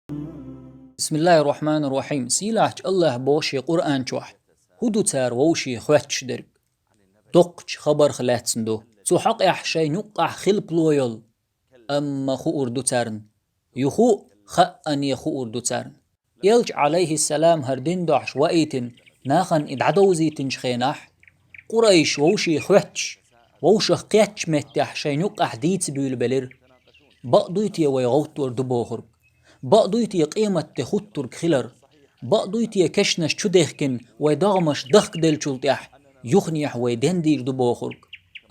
بسم الله الرحمن الرحيم. سيلاح الله بوشي قرآن شوح هدو تار ووشي خواتش درب دقش خبر خلاتسندو سو حق يحشي نقع خلب لويل أما خو أردو تارن يخو خأن يخو أردو تارن يلج عليه السلام هردين دعش وإيتن ناخن إدعدوزيتن شخيناح قريش ووشي خواتش ووش قياتش متح شي نقع ديت بيول بلر بقضيتي ويغوتور دبوخر بقضيتي قيمة تخطر خلر بقضيتي كشنش شدخكن ويدغمش دخك دل شلتح يخنيح ويدندير دبوخر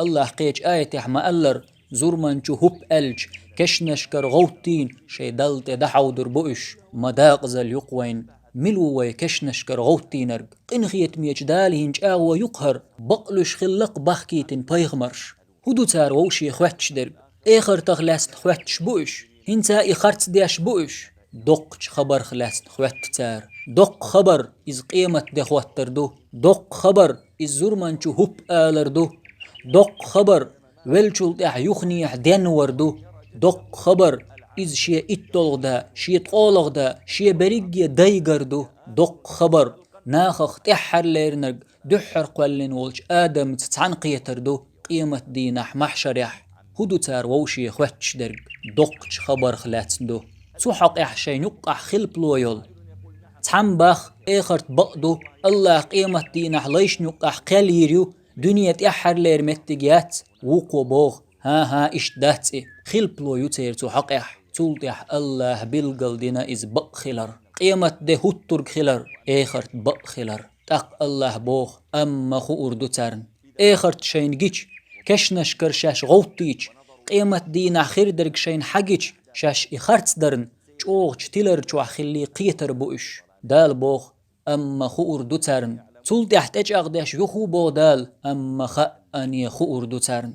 الله قيش آيتح ما ألر زورمان شو هب ألج كشنش كرغوتين شي دلت دحودر بؤش مداقزل يقوين ملو ويكشنش كرغوتينرق قنخيت ميج دالهنج آغو يقهر بقلش خلق بخكيتن بيغمرش هدو تار ووشي خواتش درب اخر تغلاست خواتش بؤش هنتا إخرت دياش بؤش دقش خبر خلاست خوات تار دق خبر إز قيمة دخوات تردو دق خبر إز زورمان شو هب آلردو دق خبر ولشل تح يخنيح دين وردو دق خبر إز شي إتولغ دا شي طولغ دا شي بريقيا دايقردو دق خبر ناخخ تحر ليرنرق دحر قوالين والش آدم تتعنقية تردو قيمة دينح محشريح هدو تار ووشي خواتش درق دقش خبر خلاتندو سوحق إحشي نقع خلب لويل تحنبخ إخرت بقدو الله قيمة دينح ليش نقع قليريو دنيا تحر لير متجيات وقو بوغ ها إش داتي خلب لويو تير سوحق إح تولتح الله بالقل دينا إز بق خلر قيمة ده هتر خلر إخرت بق خلر تق الله بوغ أما خو أردو تارن إخرت شين جيش كشنش كرشاش غوتيش قيمة دينا خير درك شين حاجيش شاش إخرت درن چوغ تيلر چو خلي قيتر بوش دال بوغ أما خو أردو تارن تولتح تجاغ داش يخو بو دال أما خا أني خو أردو تارن